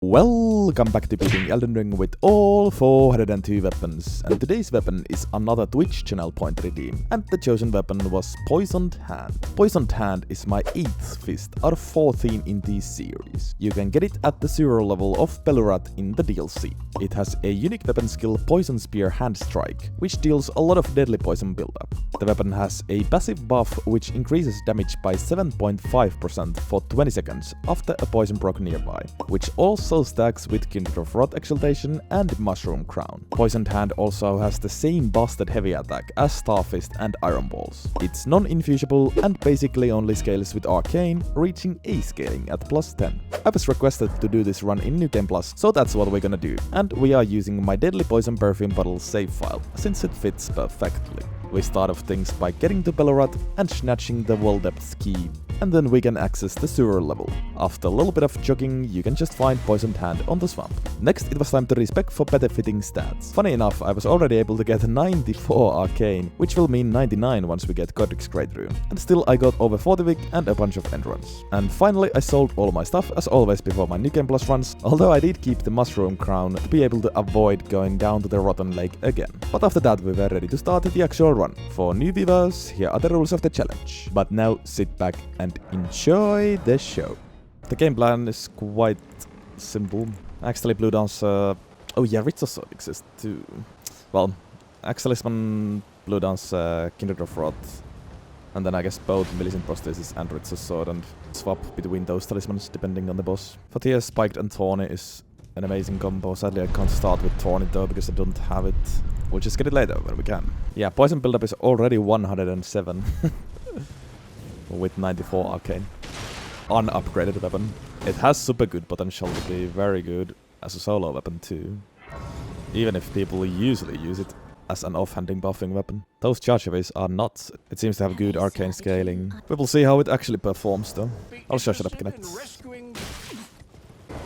Welcome back to beating Elden Ring with all 402 weapons, and today's weapon is another Twitch channel point redeem, and the chosen weapon was Poisoned Hand. Poisoned Hand is my 8th fist out of 14 in this series. You can get it at the 0 level of Belurath in the DLC. It has a unique weapon skill Poison Spear Hand Strike, which deals a lot of deadly poison buildup. The weapon has a passive buff which increases damage by 7.5% for 20 seconds after a poison proc nearby, which also stacks with Kindred of Rot Exaltation and Mushroom Crown. Poisoned Hand also has the same busted heavy attack as Star Fist and Iron Balls. It's non-infusible and basically only scales with Arcane, reaching A scaling at +10. I was requested to do this run in New Game Plus, so that's what we're gonna do, and we are using my Deadly Poison Perfume Bottle save file, since it fits perfectly. We start off things by getting to Belurath and snatching the Wall Depth key, and then we can access the sewer level. After a little bit of jogging, you can just find Poisoned Hand on the swamp. Next, it was time to respec for better fitting stats. Funny enough, I was already able to get 94 Arcane, which will mean 99 once we get Godrick's Great Rune. And still I got over 40 Vic and a bunch of Endurance. And finally, I sold all my stuff as always before my New Game Plus runs, although I did keep the Mushroom Crown to be able to avoid going down to the Rotten Lake again. But after that, we were ready to start the actual run. For new viewers, here are the rules of the challenge. But now sit back and enjoy the show. The game plan is quite simple. Actually, Blue Dawn's oh yeah, Ritz also exists too. Well, Axelisman, Blue Dawn's Kindred of Rot, and then I guess both Millicent Prosthesis and Ritz's Sword, and swap between those talismans depending on the boss. Fortier Spiked and Thorny is an amazing combo. Sadly, I can't start with Thorny though because I don't have it. We'll just get it later when we can. Yeah, poison buildup is already 107 with 94 Arcane. Unupgraded weapon. It has super good potential to be very good as a solo weapon too, even if people usually use it as an offhanding buffing weapon. Those chargeaways are nuts. It seems to have good arcane scaling. We will see how it actually performs though. I'll shut up, Connect.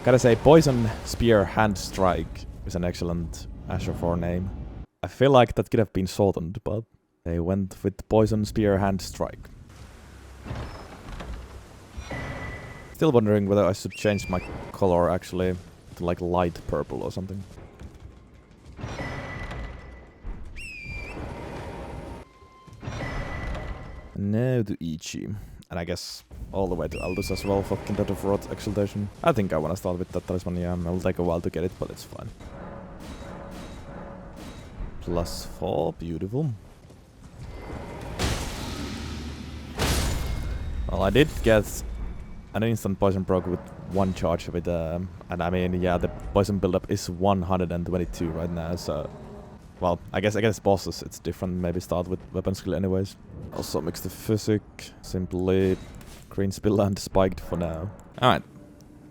Gotta say, Poison Spear Hand Strike is an excellent Asher 4 name. I feel like that could have been shortened, but they went with Poison Spear Hand Strike. Still wondering whether I should change my color actually to like light purple or something. Now to Ichi. And I guess all the way to Aldous as well for Kindred of Rot Exaltation. I think I wanna start with that talisman, yeah. It'll take a while to get it, but it's fine. +4, beautiful. Well, I did get an instant poison proc with 1 charge with and I mean, yeah, the poison buildup is 122 right now, so well, I guess against bosses it's different. Maybe start with weapon skill anyways. Also mix the physic, simply green spill and spiked for now. Alright,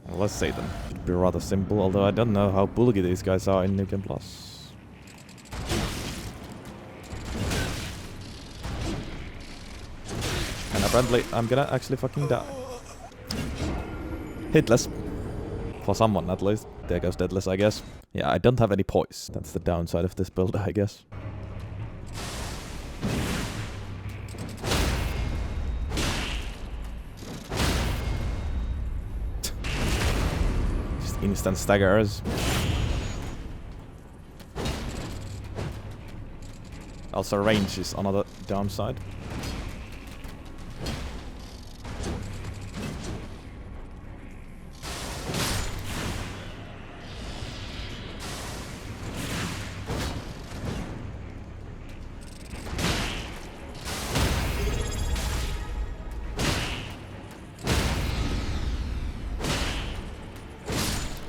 well, let's see then. Should be rather simple, although I don't know how bulky these guys are in New Game Plus. And apparently I'm gonna actually fucking die. Hitless. For someone at least. There goes Deadless, I guess. Yeah, I don't have any poise. That's the downside of this build, I guess. Just instant staggers. Also range is another downside.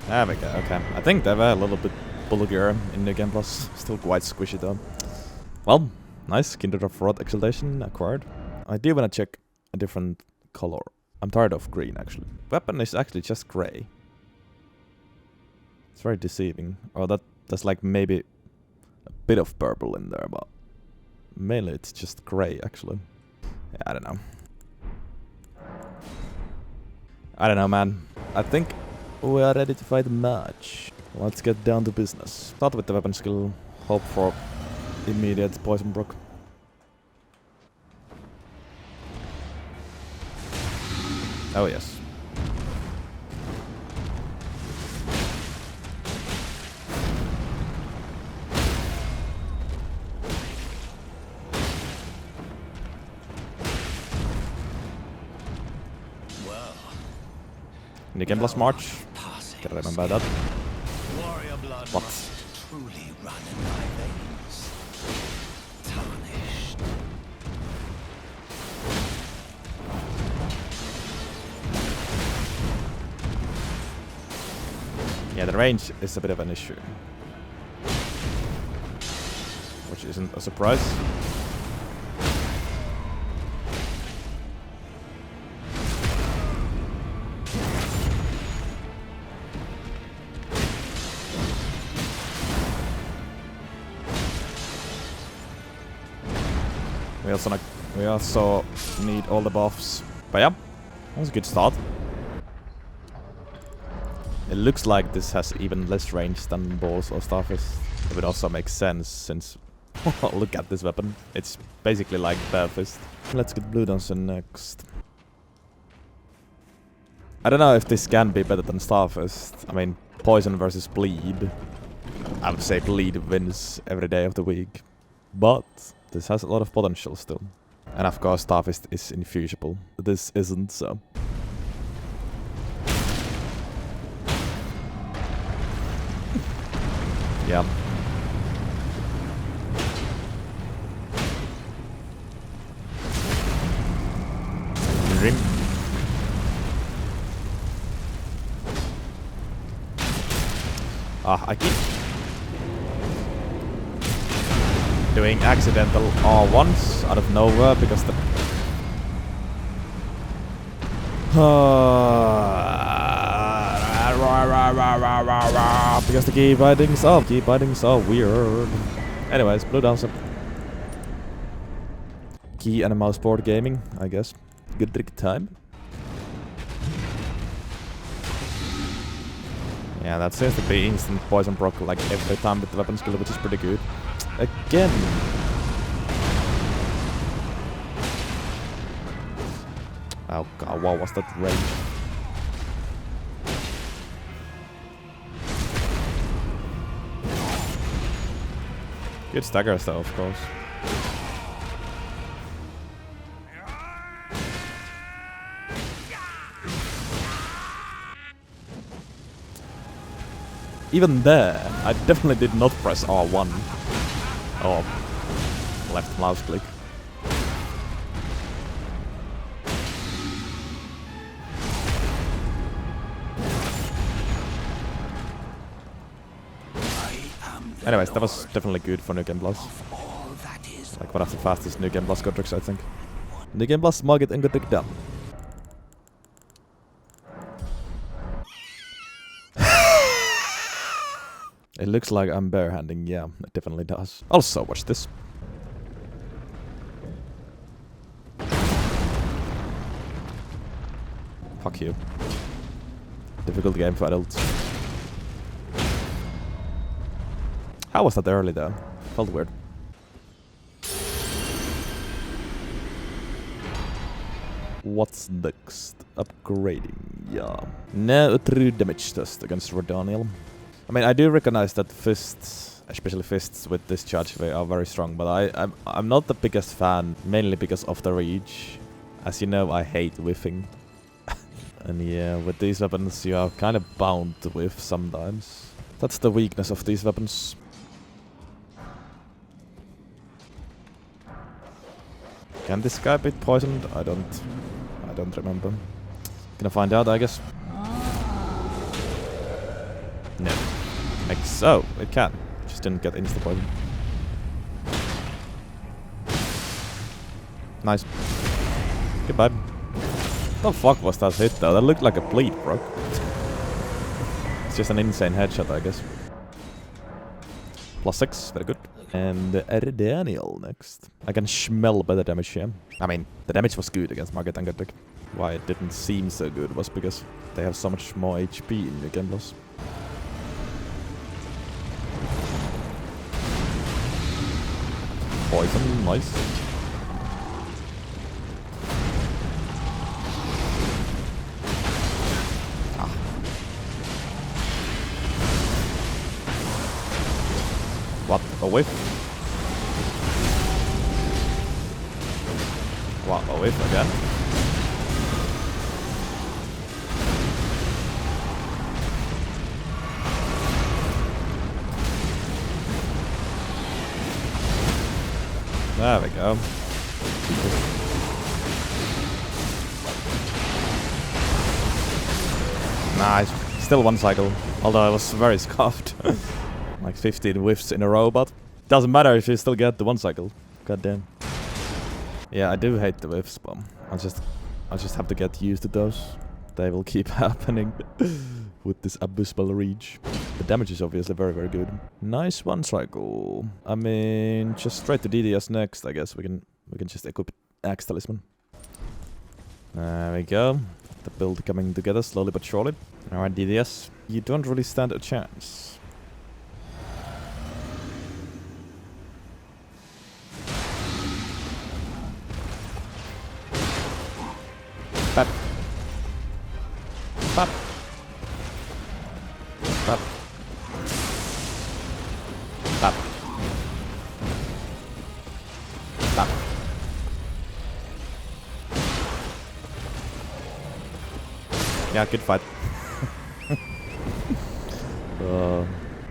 There we go, okay. I think they were a little bit bulkier in New Game Plus. Still quite squishy though. Well, nice. Kindred of Rot Exaltation acquired. I do want to check a different color. I'm tired of green actually. Weapon is actually just grey. It's very deceiving. Or that's like maybe a bit of purple in there, but mainly it's just grey actually. Yeah, I don't know. I don't know, man. I think we are ready to fight a match. Let's get down to business. Start with the weapon skill. Hope for immediate poison proc. Oh yes. New Game Plus March. Gotta remember that. Warrior blood What? must truly run in my veins. Tarnished. Yeah, the range is a bit of an issue. Which isn't a surprise. We also need all the buffs. But yeah, that was a good start. It looks like this has even less range than Balls or Starfist. It would also make sense since look at this weapon. It's basically like Bare Fist. Let's get Blue Dungeon next. I don't know if this can be better than Starfist. I mean, Poison versus Bleed. I would say Bleed wins every day of the week. But this has a lot of potential still. And of course Starfist is infusible. This isn't, so. Yeah. Ring. I keep doing accidental R1s out of nowhere because the because the key bindings are weird. Anyways, Blue Downs up. Key and a mouse board gaming, I guess. Godrick time. Yeah, that seems to be instant poison proc like every time with the weapon skill, which is pretty good. Again. Oh god, what was that range? Good staggers though, of course. Even there, I definitely did not press R1. Or left mouse click. Anyways, that was definitely good for New Game Plus. Like one of the fastest New Game Plus Godricks, I think. New Game Plus Margit and Godrick done. It looks like I'm barehanding, yeah, it definitely does. Also, watch this. Fuck you. Difficult game for adults. How was that early though? Felt weird. What's next? Upgrading, yeah. Now a true damage test against Radahn. I mean, I do recognize that fists, especially fists with discharge, they are very strong, but I'm not the biggest fan, mainly because of the reach. As you know, I hate whiffing. And yeah, with these weapons you are kind of bound to whiff sometimes. That's the weakness of these weapons. Can this guy be poisoned? I don't remember. Gonna find out, I guess. No. So, it can. Just didn't get insta-poison. Nice. Goodbye. The fuck was that hit though? That looked like a bleed, bro. It's just an insane headshot, I guess. +6, very good. And Niall next. I can smell better damage here. I mean, the damage was good against Margit and Godrick. Why it didn't seem so good was because they have so much more HP in the Game Plus. Poison, nice. Ah. What? A whiff? What? A whiff again? There we go. Nice. Still one cycle. Although I was very scuffed. Like 15 whiffs in a row, but doesn't matter if you still get the one cycle. God damn. Yeah, I do hate the whiffs, but I'll just have to get used to those. They will keep happening with this abysmal reach. The damage is obviously very, very good. Nice one cycle. I mean, just straight to DDS next. I guess we can just equip Axe Talisman. There we go. The build coming together slowly but surely. Alright, DDS. You don't really stand a chance. Bap. Bap. Bap. Bap. Bap. Yeah, good fight.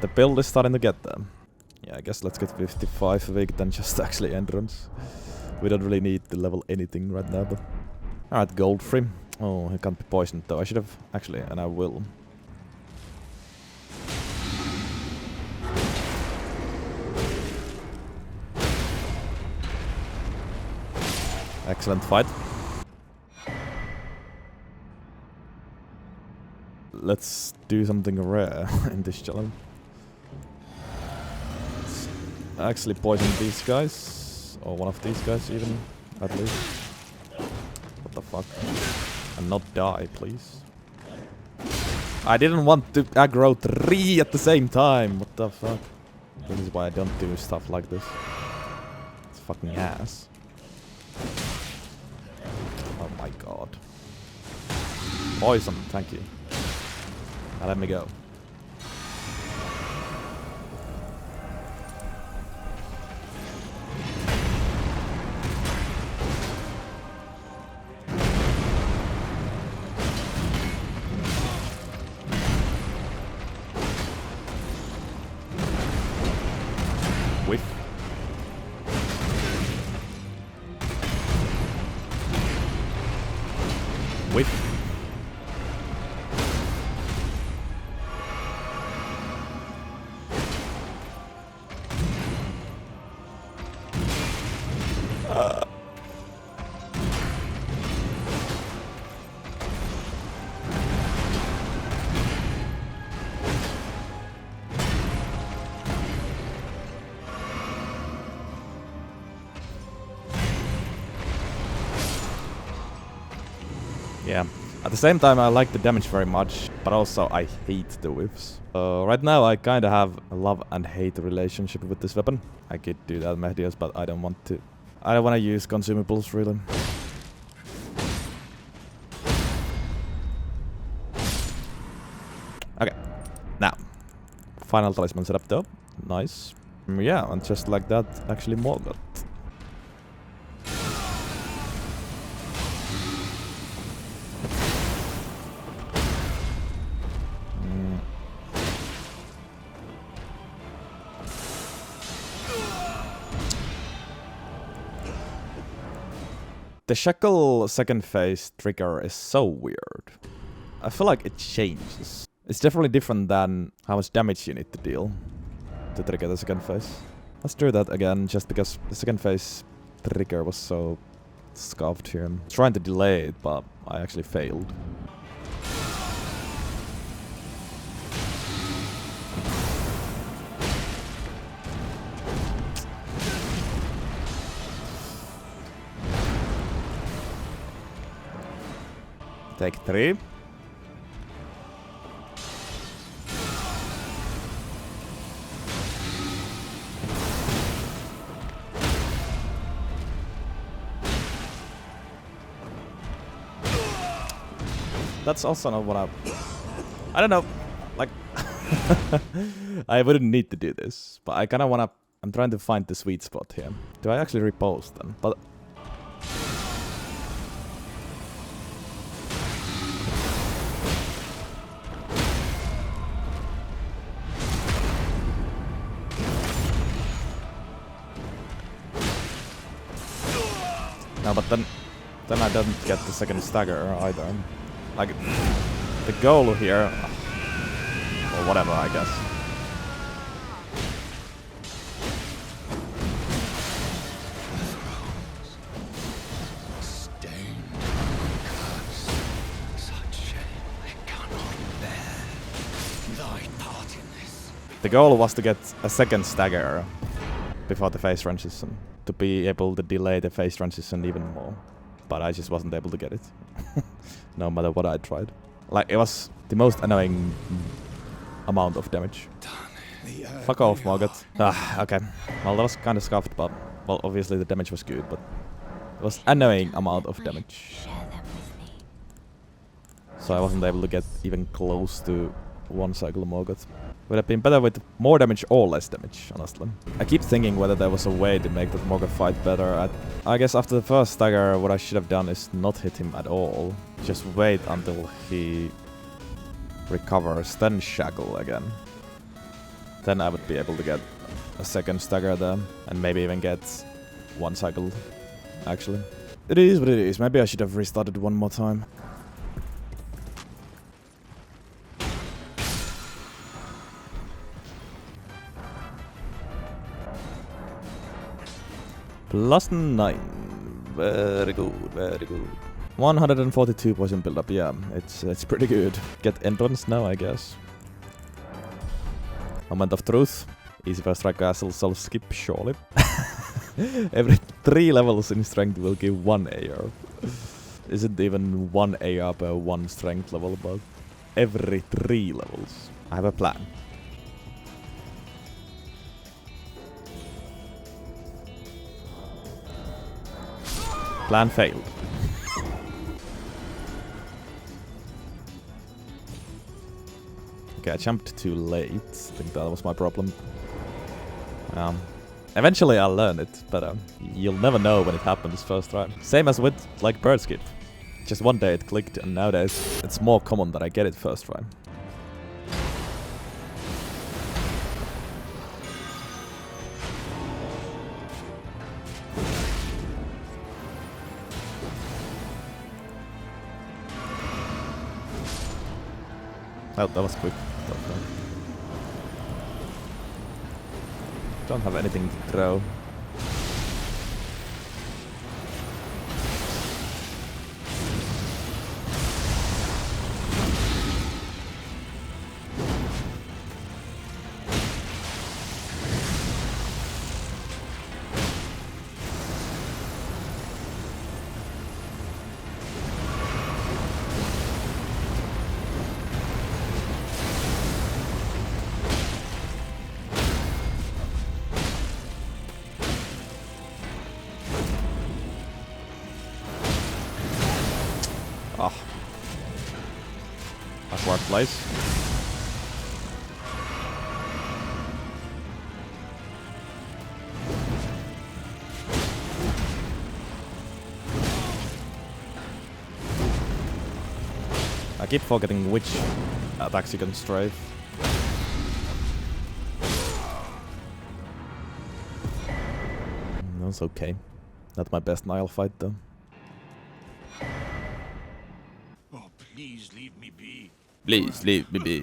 The build is starting to get them. Yeah, I guess let's get 55 weak than just actually entrance. We don't really need to level anything right now, but... Alright, Goldfrey. Oh, he can't be poisoned though. I should have actually, and I will. Excellent fight. Let's do something rare in this challenge. Let's actually poison these guys. Or one of these guys even, at least. What the fuck? And not die, please. I didn't want to aggro 3 at the same time. What the fuck? This is why I don't do stuff like this. It's fucking ass. Oh my god. Poison, thank you. Now let me go. Whiff. Whiff. Yeah. At the same time, I like the damage very much, but also I hate the whiffs. Right now, I kind of have a love and hate relationship with this weapon. I could do that, Medias, but I don't want to. I don't want to use consumables, really. Okay. Now. Final talisman setup, though. Nice. Yeah, and just like that, actually Morgott. The Shackle second phase trigger is so weird. I feel like it changes. It's definitely different than how much damage you need to deal to trigger the second phase. Let's do that again, just because the second phase trigger was so scuffed here. I'm trying to delay it, but I actually failed. Take 3. That's also not what I don't know, like I wouldn't need to do this, but I kind of want to. I'm trying to find the sweet spot here. Do I actually repose then? But No, but then I don't get the second stagger either. Like, the goal here, or whatever, I guess. The goal was to get a second stagger before the phase transition, to be able to delay the phase transition even more. But I just wasn't able to get it, no matter what I tried. Like, it was the most annoying amount of damage. Fuck off, Morgott. Okay. Well, that was kind of scuffed, but... Well, obviously the damage was good, but... It was annoying amount of damage. So I wasn't able to get even close to one cycle of Morgott. Would have been better with more damage or less damage, honestly. I keep thinking whether there was a way to make that Morgott fight better. I guess after the first stagger, what I should have done is not hit him at all. Just wait until he recovers, then shackle again. Then I would be able to get a second stagger there, and maybe even get one cycle, actually. It is what it is. Maybe I should have restarted one more time. +9. Very good, very good. 142 poison build-up, yeah, it's pretty good. Get entrance now, I guess. Moment of truth. Easy first strike castle, soul skip, surely. Every 3 levels in strength will give 1 AR. Isn't even 1 AR per 1 strength level, but every 3 levels. I have a plan. Plan failed. Okay, I jumped too late. I think that was my problem. Eventually I'll learn it, but you'll never know when it happens first try. Same as with, like, bird skip. Just one day it clicked, and nowadays it's more common that I get it first try. Oh, that was quick. Don't have anything to throw. Oh. Awkward place. I keep forgetting which attacks you can strafe. That's okay. Not my best Niall fight though. Oh, please leave me be. Please leave me be.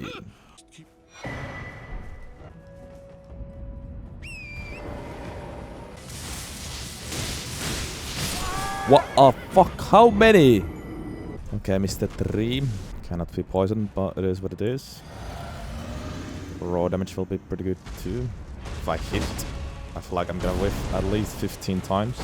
What a fuck? How many? Okay, Mr. 3. Cannot be poisoned, but it is what it is. Raw damage will be pretty good too. If I hit, I feel like I'm gonna whiff at least 15 times.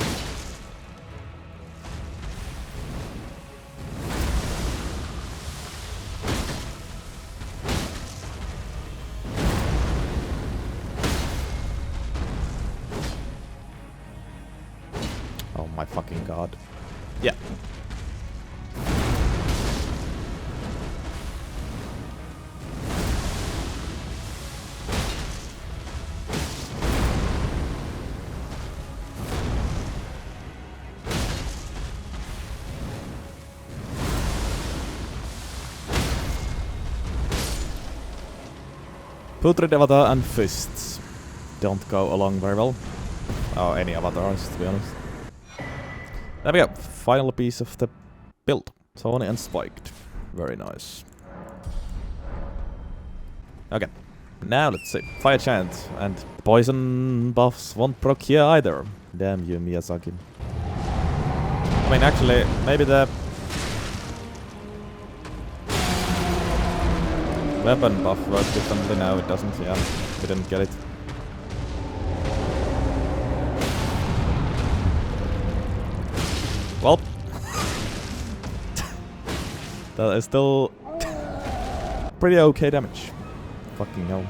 Oh my fucking god. Yeah. Putrid Avatar and Fists don't go along very well. Or any avatars, to be honest. There we go. Final piece of the build. Thorny and spiked. Very nice. Okay. Now let's see. Fire chant. And poison buffs won't proc here either. Damn you, Miyazaki. I mean, actually, maybe the weapon buff works differently now. It doesn't. Yeah, we didn't get it. Well, that is still pretty okay damage. Fucking hell.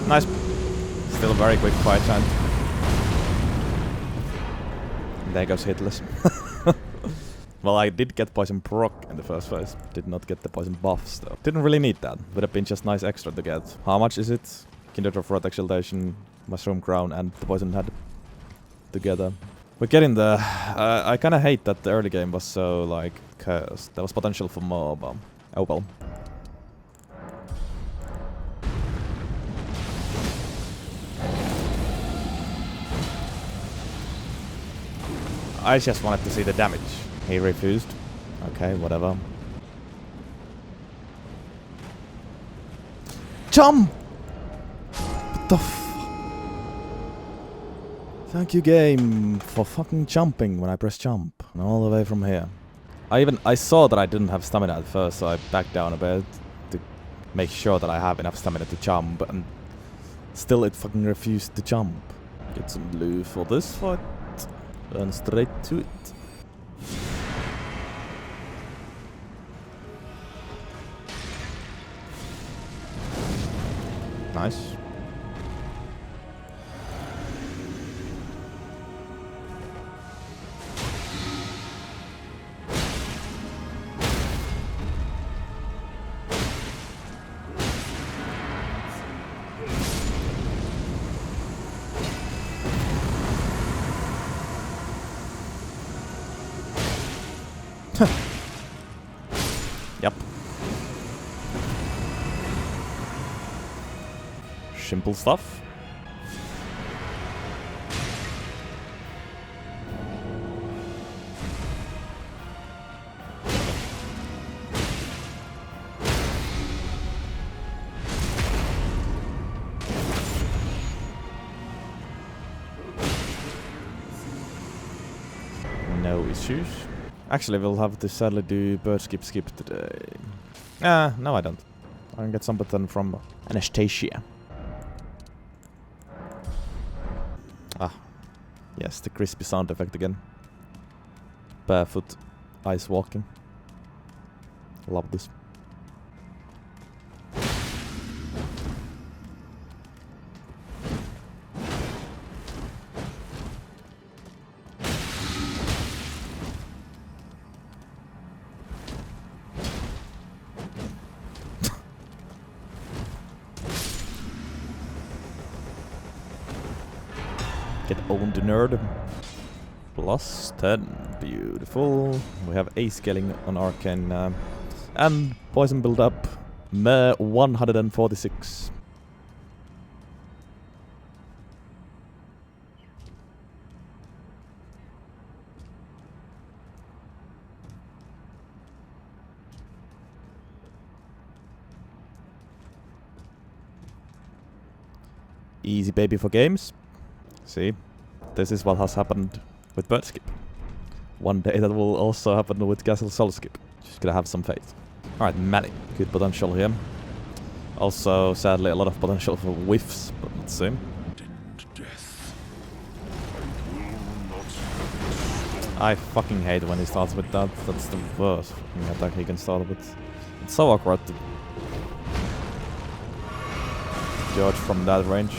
Nice. Still a very quick fire chant. There goes hitless. Well, I did get poison proc in the first phase. Did not get the poison buffs though. Didn't really need that. Would have been just nice extra to get. How much is it? Kindred of Rot Exaltation, Mushroom Crown and the poison head together. We're getting there. I kinda hate that the early game was so like cursed. There was potential for more, but oh well. I just wanted to see the damage. He refused. Okay, whatever. Jump! What the f... Thank you, game, for fucking jumping when I press jump. And all the way from here. I saw that I didn't have stamina at first, so I backed down a bit to make sure that I have enough stamina to jump, and still it fucking refused to jump. Get some blue for this fight. Run straight to it. Nice. Yep. Simple stuff. No issues. Actually, we'll have to sadly do bird skip today. No I don't. I can get some button from Anastasia. Ah, yes, the crispy sound effect again. Barefoot, ice walking. Love this. Get owned, nerd. Plus 10. Beautiful. We have A scaling on Arcane. And poison build up. 146. Easy baby for games. See, this is what has happened with Birdskip. One day that will also happen with Castle Soulskip. Just gotta have some faith. Alright, Mali. Good potential here. Also, sadly, a lot of potential for whiffs, but let's see. I fucking hate when he starts with that. That's the worst fucking attack he can start with. It's so awkward to judge from that range.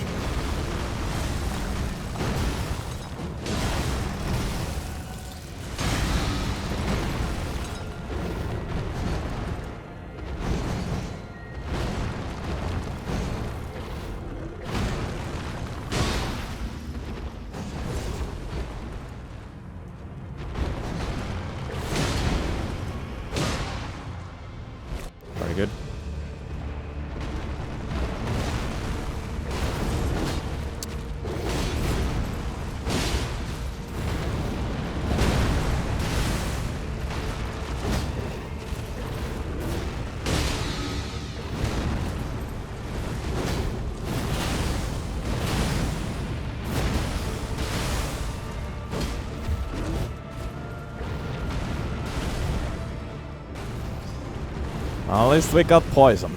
At least we got poison.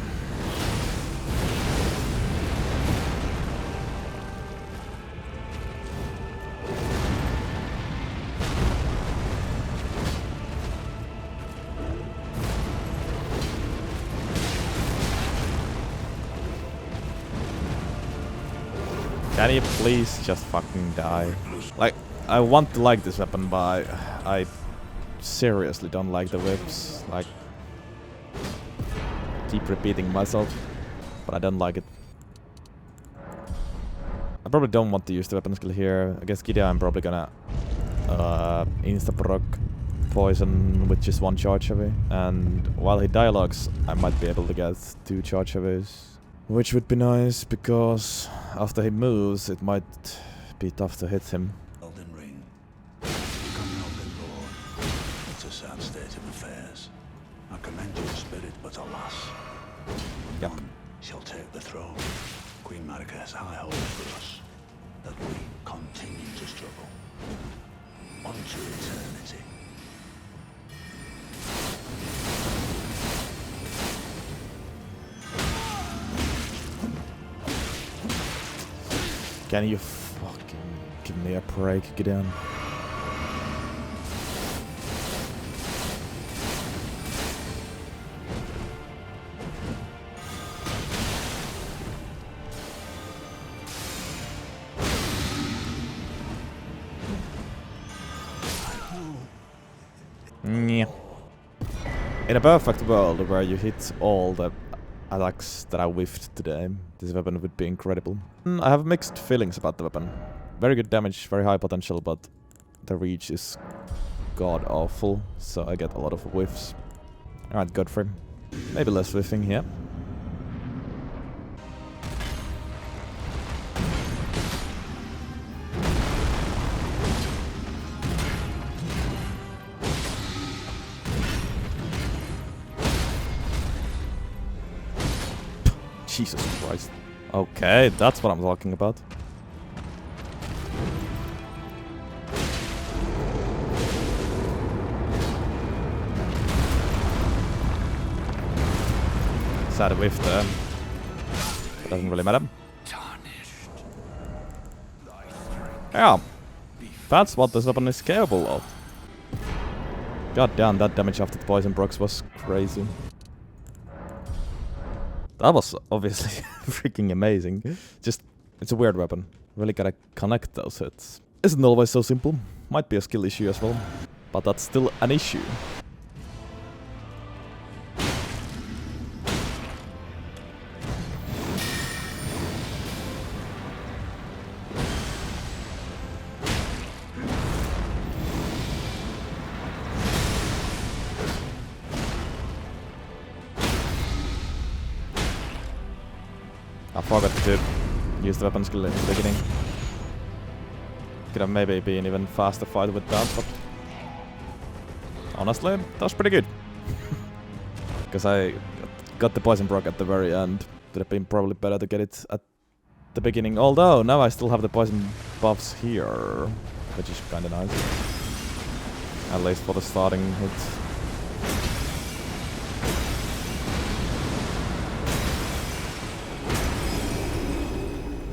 Can you please just fucking die? Like, I want to like this weapon, but I seriously don't like the whips. Like, keep repeating myself, but I don't like it. I probably don't want to use the weapon skill here. Against Gideon, I'm probably gonna insta-proc poison with just one charge heavy. And while he dialogues, I might be able to get 2 charge heavies. Which would be nice, because after he moves, it might be tough to hit him. ELDEN RING. Become an Elden Lord. It's a sad state of affairs. I commend your spirit, but alas, Yep. none shall take the throne. Queen Maliketh's high hopes for us, that we continue to struggle. Unto eternity. Can you fucking give me a break, Gideon? Yeah. In a perfect world where you hit all the attacks that I whiffed today, this weapon would be incredible. I have mixed feelings about the weapon. Very good damage, very high potential, but the reach is god awful, so I get a lot of whiffs. Alright, Godfrey. Maybe less whiffing here. Jesus Christ. Okay, that's what I'm talking about. Sad whiff there. Doesn't really matter. Yeah. That's what this weapon is capable of. God damn, that damage after the poison procs was crazy. That was obviously freaking amazing. Just, it's a weird weapon. Really gotta connect those hits. Isn't always so simple. Might be a skill issue as well. But that's still an issue. I forgot to use the weapon skill in the beginning. Could have maybe been even faster fight with that, but honestly, that was pretty good. Because I got the poison proc at the very end. Would have been probably better to get it at the beginning. Although now I still have the poison buffs here, which is kinda nice. At least for the starting hit.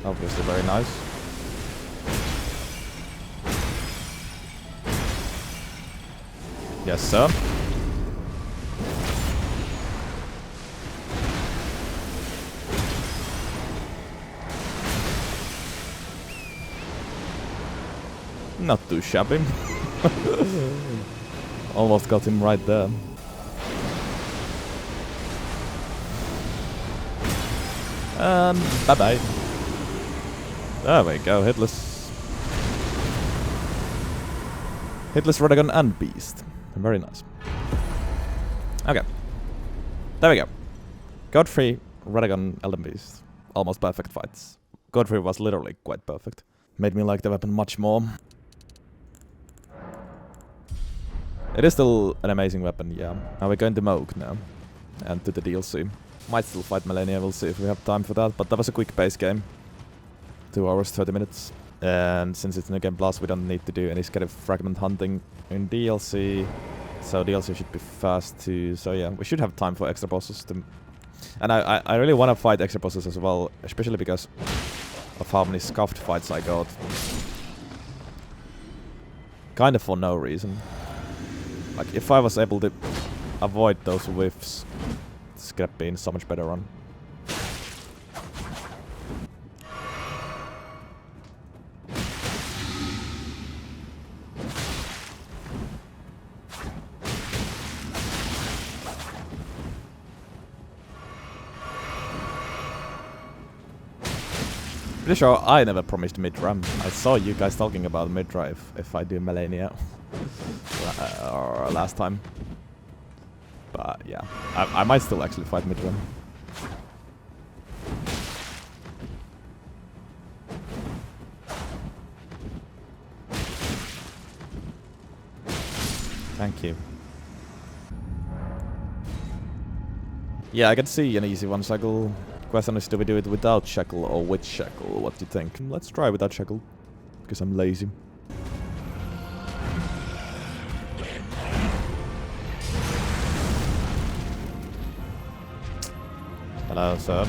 Obviously very nice. Yes, sir. Not too shabby. Almost got him right there. And bye-bye. There we go, hitless. Hitless Radagon and Beast. Very nice. Okay. There we go. Godfrey, Radagon, Elden Beast. Almost perfect fights. Godfrey was literally quite perfect. Made me like the weapon much more. It is still an amazing weapon, yeah. Now we're going to Mohg now. And to the DLC. Might still fight Malenia, we'll see if we have time for that. But that was a quick pace game. 2 hours, 30 minutes. And since it's New Game Plus, we don't need to do any kind of fragment hunting in DLC. So DLC should be fast too. So yeah, we should have time for extra bosses. And I really want to fight extra bosses as well, especially because of how many scuffed fights I got. Kind of for no reason. Like, if I was able to avoid those whiffs, this could have been so much better run. Pretty sure I never promised Midra. I saw you guys talking about Midra if I do Malenia or last time. But yeah, I might still actually fight Midra. Thank you. Yeah, I can see an easy one shackle. Question is, do we do it without shackle or with shackle? What do you think? Let's try without shackle, because I'm lazy. Hello, sir.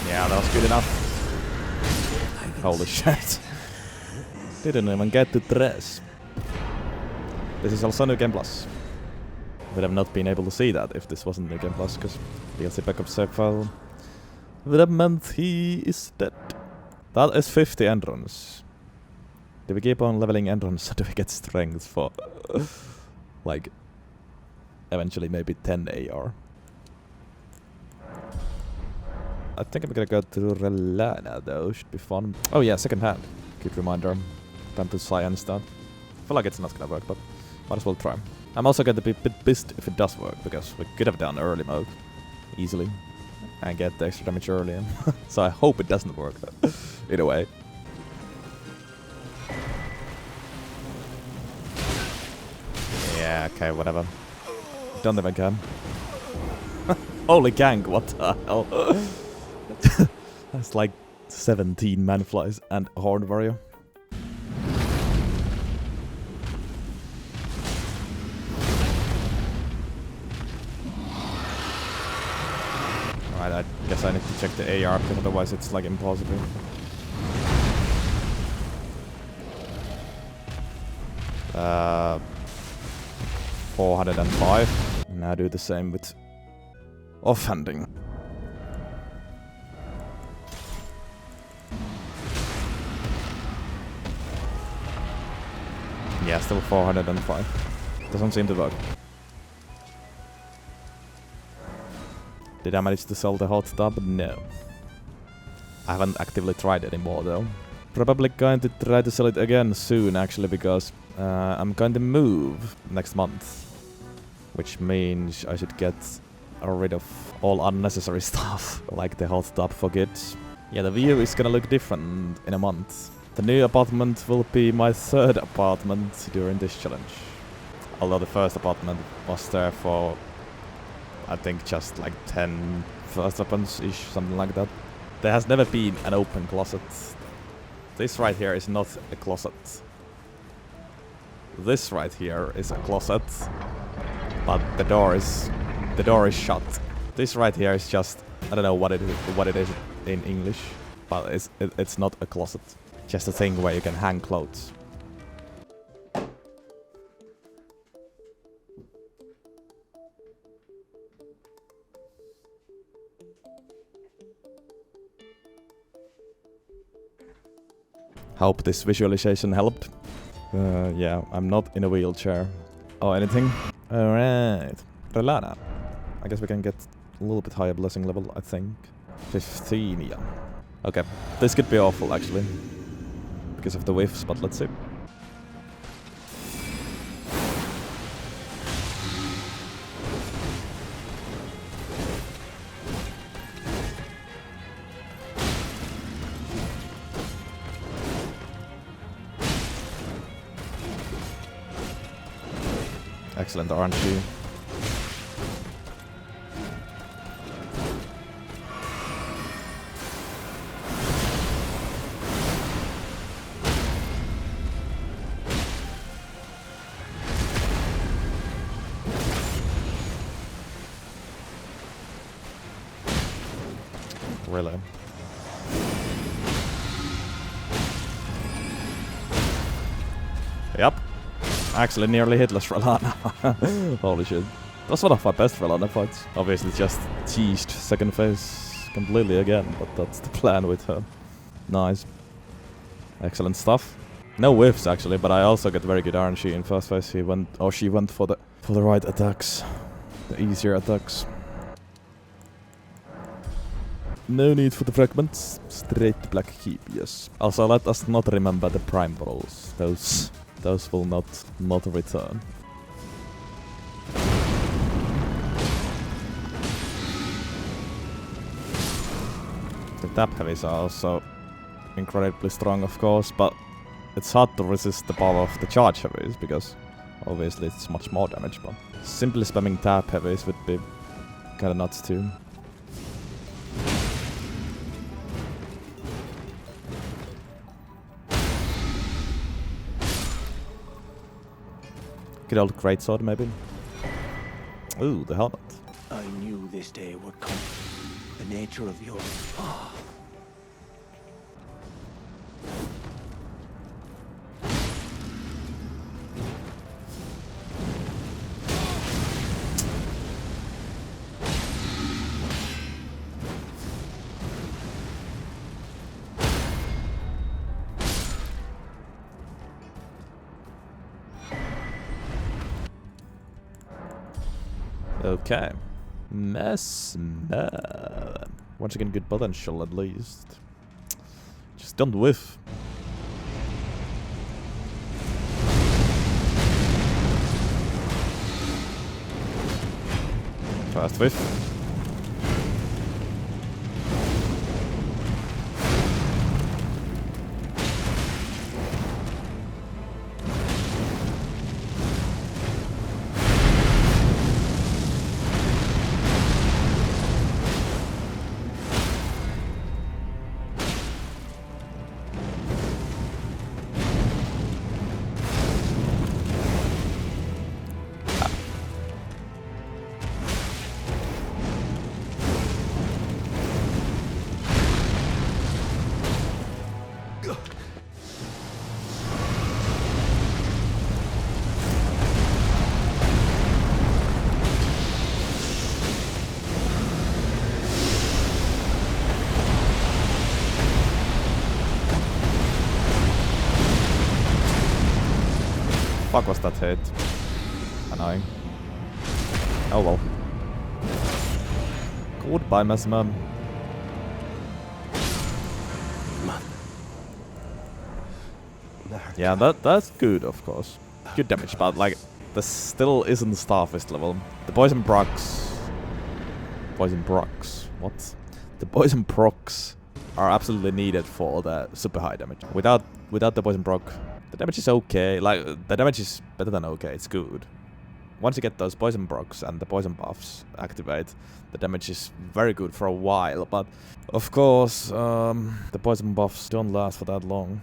Yeah, that was good enough. Holy shit. Didn't even get to dress. This is also New Game Plus. Would have not been able to see that if this wasn't New Game Plus, because DLC backup save file would have meant he is dead. That is 50 endurance. Do we keep on leveling endurance or do we get strength for like eventually maybe 10 AR? I think I'm gonna go to Rellana though, should be fun. Oh yeah, second hand. Good reminder. Time to Cyan instead. I feel like it's not gonna work, but might as well try. I'm also going to be a bit pissed if it does work, because we could have done early mode easily and get the extra damage early. So I hope it doesn't work either way. Yeah, okay, whatever. Don't even care. Holy gang, what the hell? That's like 17 manflies and a horn warrior. Alright, I guess I need to check the AR, because otherwise it's like impossible. Uh, 405. Now do the same with offhanding. Yeah, still 405. Doesn't seem to work. Did I manage to sell the hot tub? No. I haven't actively tried it anymore though. Probably going to try to sell it again soon actually, because I'm going to move next month. Which means I should get rid of all unnecessary stuff, like the hot tub for kids. Yeah, the view is gonna look different in a month. The new apartment will be my third apartment during this challenge. Although the first apartment was there for, I think, just like 10 first weapons-ish, something like that. There has never been an open closet. This right here is not a closet. This right here is a closet, but the door is shut. This right here is just, I don't know what it is in English, but it's not a closet. Just a thing where you can hang clothes. Hope this visualization helped. Yeah, I'm not in a wheelchair or anything. Alright, Rellana. I guess we can get a little bit higher blessing level, I think. 15, yeah. Okay, this could be awful actually, because of the whiffs, but let's see. Excellent RNG. Really? Yep. Actually nearly hitless Rellana. Holy shit. That's one of my best Rellana fights. Obviously just teased second phase completely again, but that's the plan with her. Nice. Excellent stuff. No whiffs actually, but I also get very good RNG in first phase. She went for the right attacks. The easier attacks. No need for the fragments. Straight to Black Keep, yes. Also let us not remember the Prime Balls. Those will not return. The tap heavies are also incredibly strong, of course, but it's hard to resist the power of the charge heavies because obviously it's much more damage, but simply spamming tap heavies would be kinda nuts too. Good old greatsword, maybe. Ooh, the helmet. I knew this day would come. The nature of your... Okay. Messmer. Once again, good potential at least. Just don't whiff. Fast whiff. Fuck was that hit? Annoying. Oh well. Goodbye, Messmer. Yeah, that's good, of course. Good damage, but like, this still isn't Starfist level. The poison procs... What? The poison procs are absolutely needed for the super high damage. Without the poison proc, the damage is okay. Like, the damage is better than okay, it's good. Once you get those poison procs and the poison buffs activate, the damage is very good for a while, but of course, the poison buffs don't last for that long.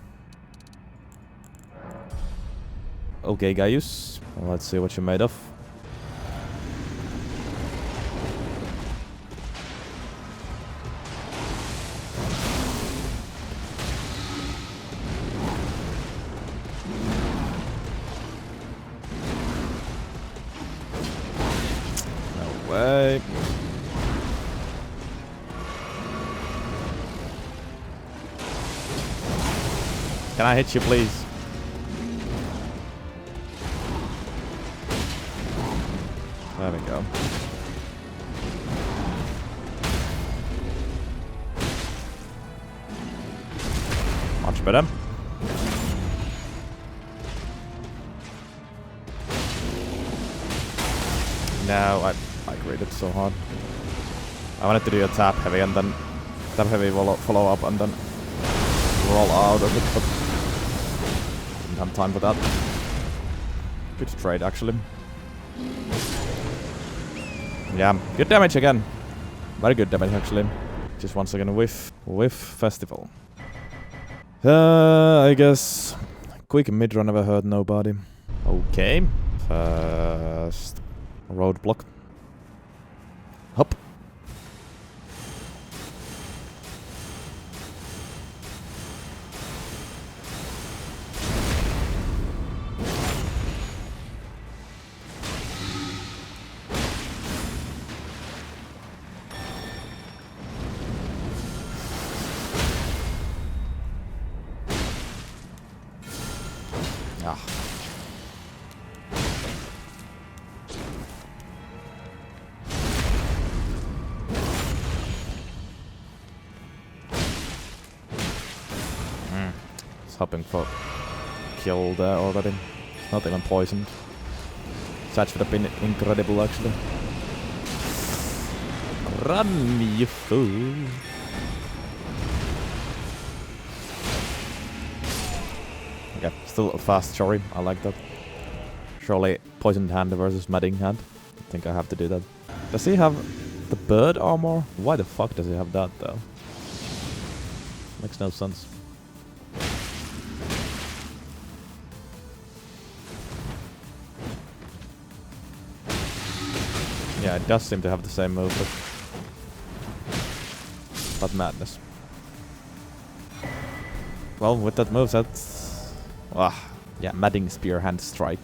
Okay, Gaius, let's see what you're made of. Way. Can I hit you, please? There we go. Much better. No, I graded so hard. I wanted to do a tap heavy and then tap heavy follow up and then roll out of it, but didn't have time for that. Good trade actually. Yeah, good damage again. Very good damage actually. Just once again whiff festival. I guess quick Midra never hurt nobody. Okay. First roadblock. Hop. Ah. It's hoping for kill there already. Not even poisoned. Such would have been incredible actually. Run, you fool! Yeah, still a fast Jori. I like that. Surely poisoned hand versus madding hand. I think I have to do that. Does he have the bird armor? Why the fuck does he have that though? Makes no sense. Yeah, it does seem to have the same move, but madness. Well, with that moveset, yeah, madding spear hand strike.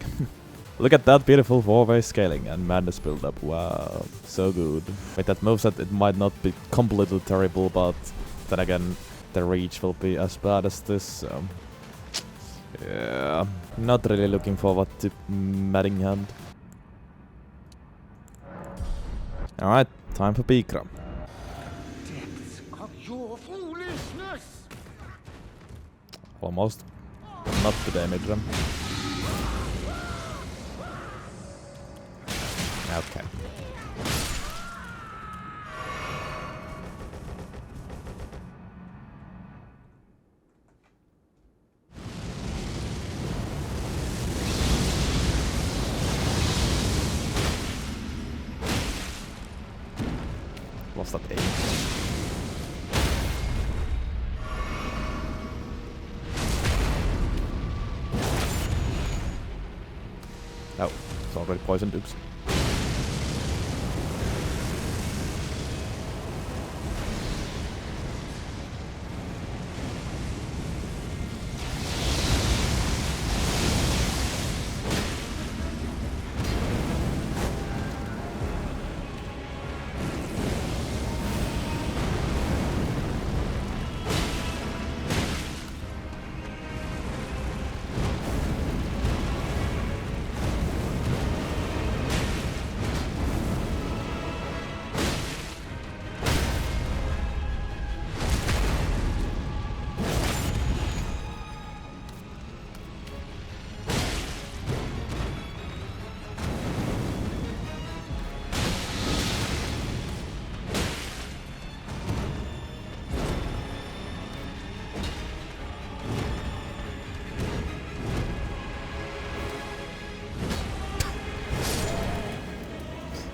Look at that beautiful 4-way scaling and madness build up. Wow, so good. With that moveset, it might not be completely terrible, but then again, the reach will be as bad as this. So yeah, not really looking forward to madding hand. All right, time for Pikra. Depths of your foolishness. Almost. Not today, Midra. Okay. Lost that aim. Oh, it's already poisoned, oops.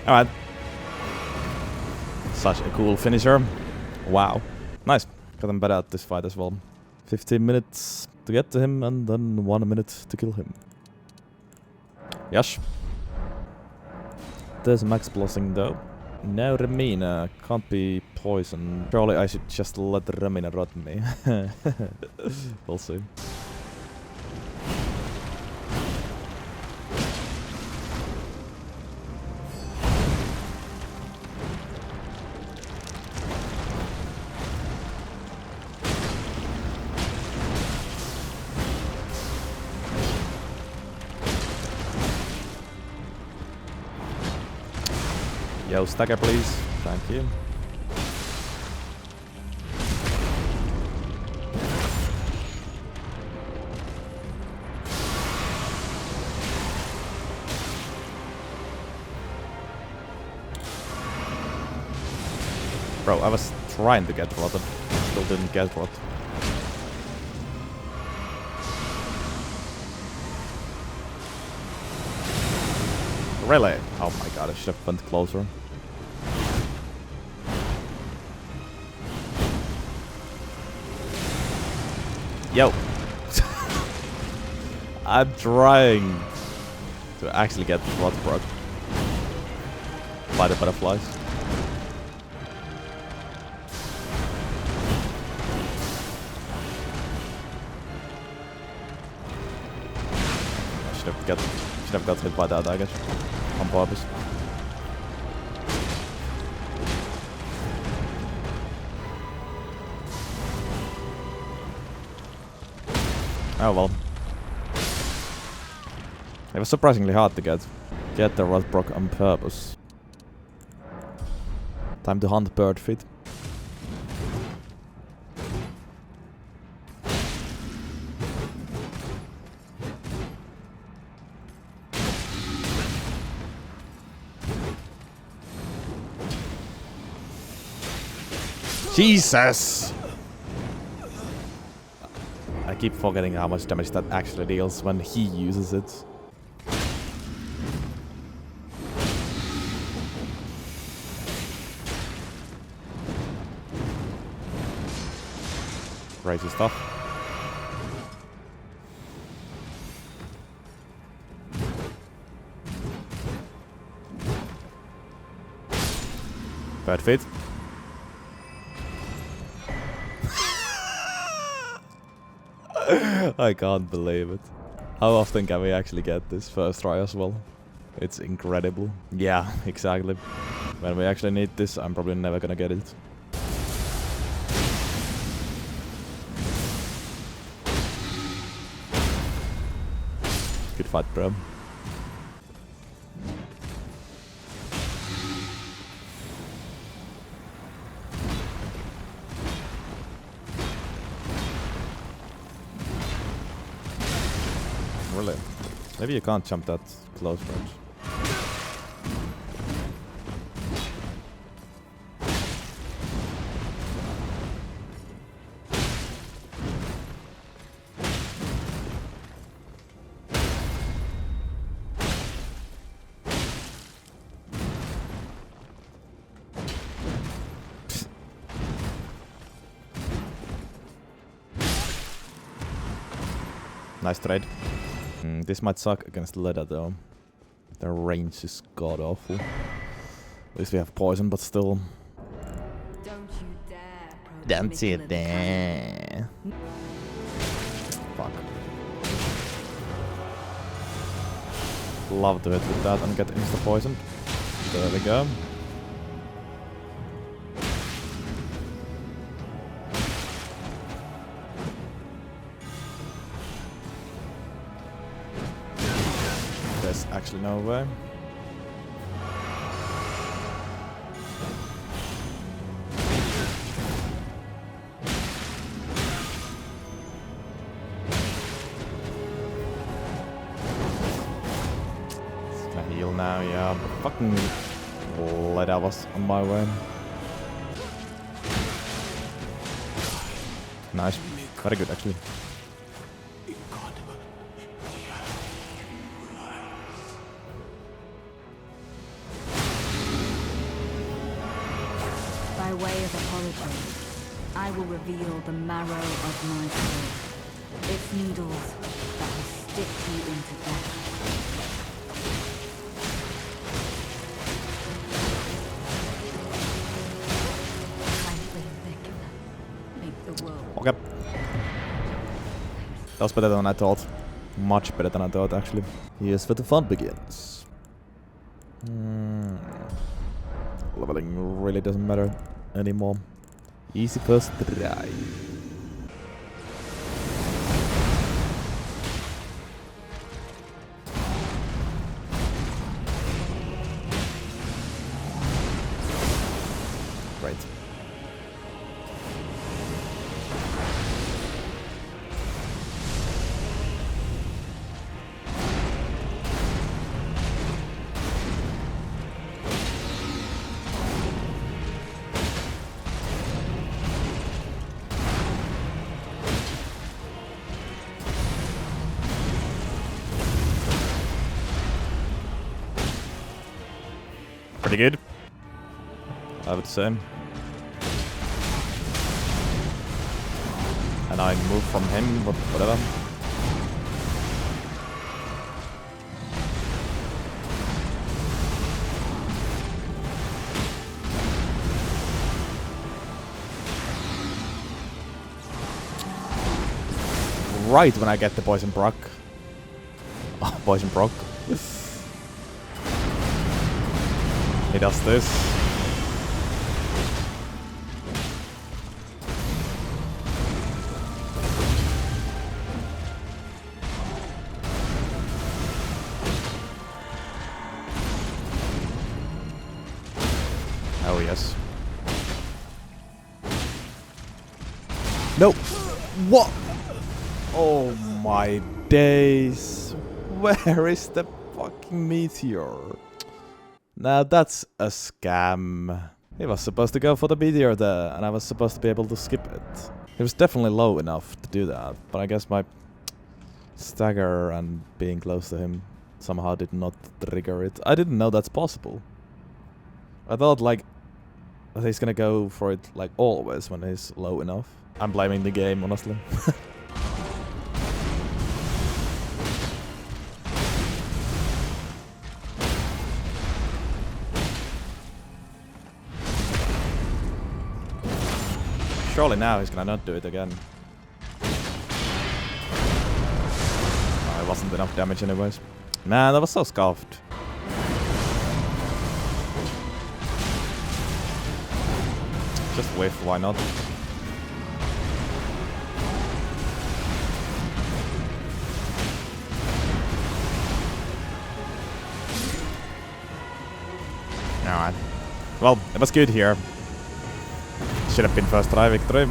Alright. Such a cool finisher. Wow. Nice. Got him better at this fight as well. 15 minutes to get to him and then 1 minute to kill him. Yes. There's max blossing though. No Romina. Can't be poisoned. Surely I should just let Romina rot me. We'll see. Yo, stacker please. Thank you. Bro, I was trying to get rotted. Still didn't get rot. Really? Oh my god, I should have went closer. Yo! I'm trying to actually get the rod broke by the butterflies. Should have got hit by that, I guess, on purpose. Oh well. It was surprisingly hard to get the rod broke on purpose. Time to hunt bird feet. Jesus! I keep forgetting how much damage that actually deals when he uses it. Crazy stuff. Bad fit. I can't believe it. How often can we actually get this first try as well? It's incredible. Yeah, exactly. When we actually need this, I'm probably never gonna get it. Good fight, bro. Really? Maybe you can't jump that close range. Nice trade. This might suck against Leda though. Their range is god awful. At least we have poison, but still. Don't you dare. Fuck. Love to hit with that and get insta poisoned. There we go. Actually, no way. It's gonna heal now, yeah. But fucking Leda was on my way. Nice. Very good, actually. I will reveal the marrow of my soul, its needles that will stick you into death. I think they can make the world. Okay. That was better than I thought. Much better than I thought, actually. Here's where the fun begins. Leveling really doesn't matter anymore. Easy first try. Great. Pretty good, I would say. And I move from him, whatever. Right when I get the poison proc. Oh, poison proc. He does this. Oh yes. No. What? Oh my days. Where is the fucking meteor? Now that's a scam. He was supposed to go for the meteor there, and I was supposed to be able to skip it. It was definitely low enough to do that, but I guess my stagger and being close to him somehow did not trigger it. I didn't know that's possible. I thought like he's gonna go for it like always when he's low enough. I'm blaming the game, honestly. Surely now he's gonna not do it again. Oh, it wasn't enough damage anyways. Man, that was so scuffed. Just whiff, why not? Alright. Well, it was good here. Should have been first try victory.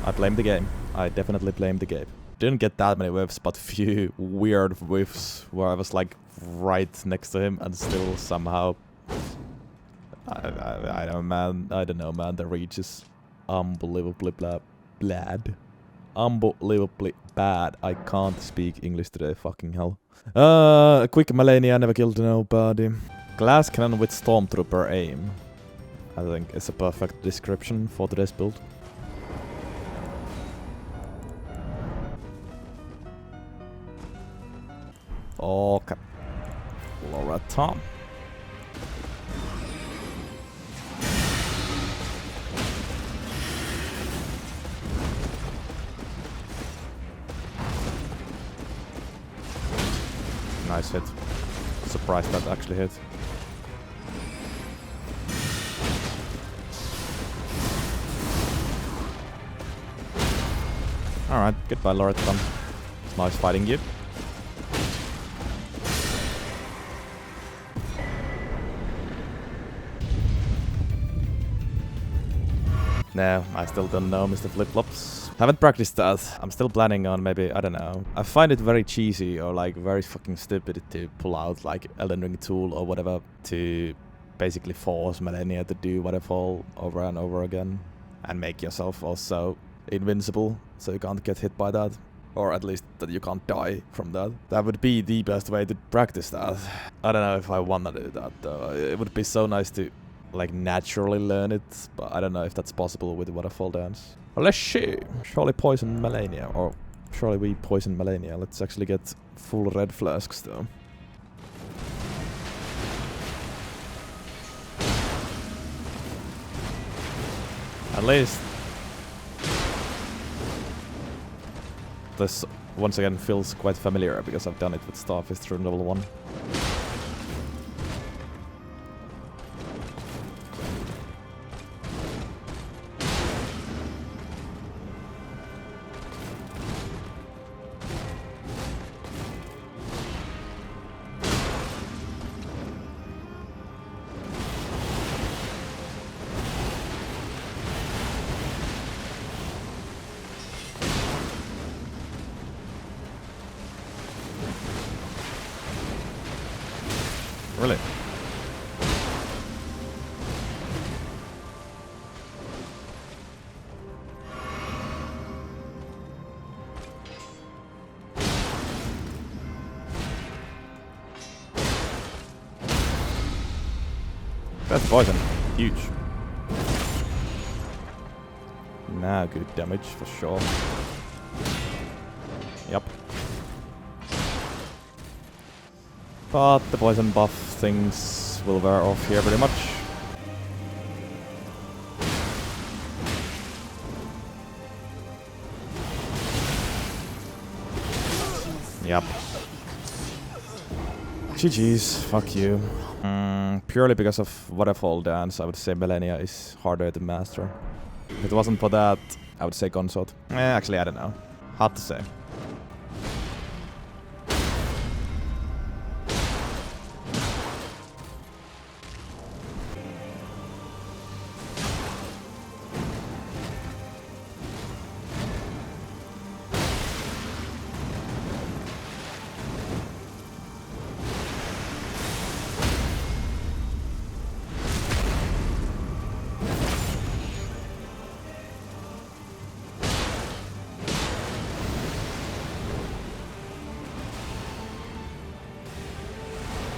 I blame the game. I definitely blame the game. Didn't get that many whiffs, but few weird whiffs where I was like right next to him and still somehow... I don't know, man. The reach is unbelievably bad. Unbelievably bad. I can't speak English today, fucking hell. Quick Malenia, never killed nobody. Glass cannon with Stormtrooper aim. I think it's a perfect description for today's build. Okay. Loretta. Nice hit. Surprised that actually hit. Alright, goodbye Loretta. It's nice fighting you. No, I still don't know Mr. Flip-Flops. Haven't practiced that. I'm still planning on maybe, I don't know. I find it very cheesy or like very fucking stupid to pull out like Elden Ring tool or whatever to basically force Malenia to do whatever over and over again. And make yourself also invincible, so you can't get hit by that. Or at least that you can't die from that. That would be the best way to practice that. I don't know if I wanna do that though. It would be so nice to like naturally learn it, but I don't know if that's possible with waterfall dance. Well, let's see. Surely poison Malenia, or surely we poison Malenia. Let's actually get full red flasks though. At least this once again feels quite familiar because I've done it with Starfish through level 1. Really? That's poison. Huge. Nah, good damage for sure. Yep. But the poison buff things will wear off here pretty much. Yep. GG's, fuck you. Purely because of Waterfall Dance, I would say Malenia is harder to master. If it wasn't for that, I would say Consort. Actually, I don't know. Hard to say.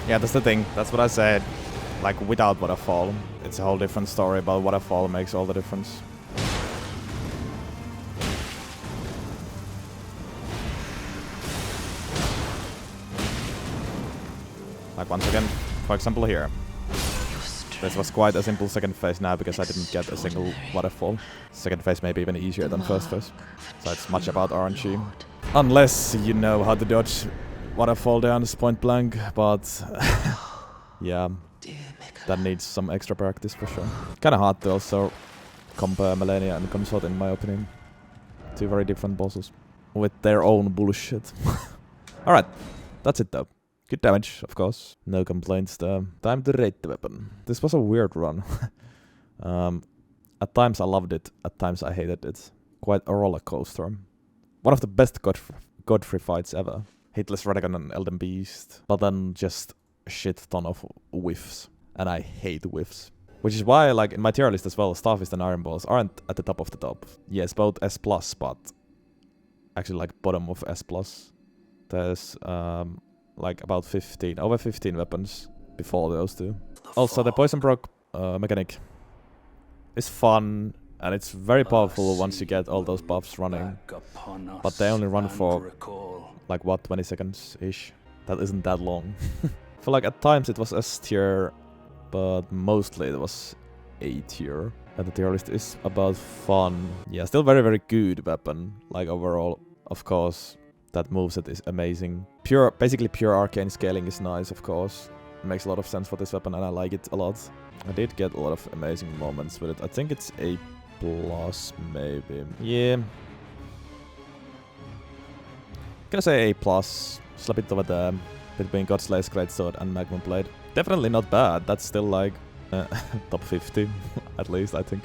Yeah, that's the thing. That's what I said. Like, without Waterfall, it's a whole different story, but Waterfall makes all the difference. Like, once again, for example here. This was quite a simple second phase now because I didn't get a single Waterfall. Second phase may be even easier than first phase. So it's much about RNG. Unless you know how to dodge Waterfall Dance point blank, but yeah, that needs some extra practice for sure. Kinda hard to also compare Malenia and Consort in my opinion. Two very different bosses with their own bullshit. Alright, that's it though. Good damage, of course. No complaints there. Time to rate the weapon. This was a weird run. At times I loved it, at times I hated it. Quite a roller coaster. One of the best Godfrey fights ever. Hitless Radagon and Elden Beast, but then just a shit ton of whiffs. And I hate whiffs. Which is why, like, in my tier list as well, Starfist and Iron Balls aren't at the top of the top. Yes, both S+, but actually, like, bottom of S+. There's, like, about 15, over 15 weapons before those two. Also, the Poison Proc mechanic is fun, and it's very powerful once you get all those buffs running. But they only run for like what, 20 seconds-ish? That isn't that long. I feel like at times it was S tier, but mostly it was A tier. And the tier list is about fun. Yeah, still very, very good weapon. Like overall, of course, that moveset is amazing. Basically pure arcane scaling is nice, of course. It makes a lot of sense for this weapon and I like it a lot. I did get a lot of amazing moments with it. I think it's A+, maybe. Yeah. Gonna say A+, slap it over there, between Godslay's Greatsword and Magnum Blade. Definitely not bad, that's still like top 50, at least, I think.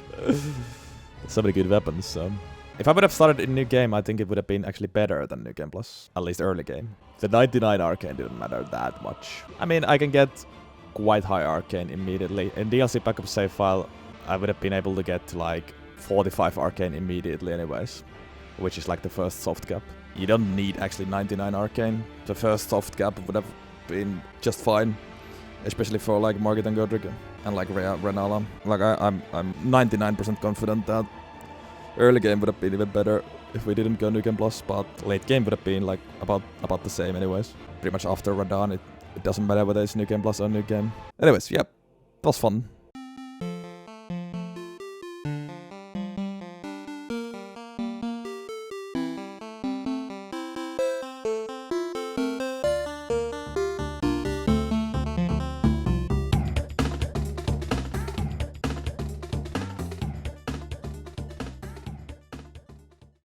So many good weapons, so. If I would have started in New Game, I think it would have been actually better than New Game Plus, at least early game. The 99 Arcane didn't matter that much. I mean, I can get quite high Arcane immediately. In DLC backup save file, I would have been able to get to like 45 Arcane immediately anyways, which is like the first soft cap. You don't need actually 99 Arcane. The first soft cap would have been just fine, especially for like Margit and Godrick and like Rellana. Like I'm 99% confident that early game would have been even better if we didn't go New Game Plus, but late game would have been like about the same anyways. Pretty much after Radahn, it doesn't matter whether it's New Game Plus or New Game. Anyways, yeah, that was fun.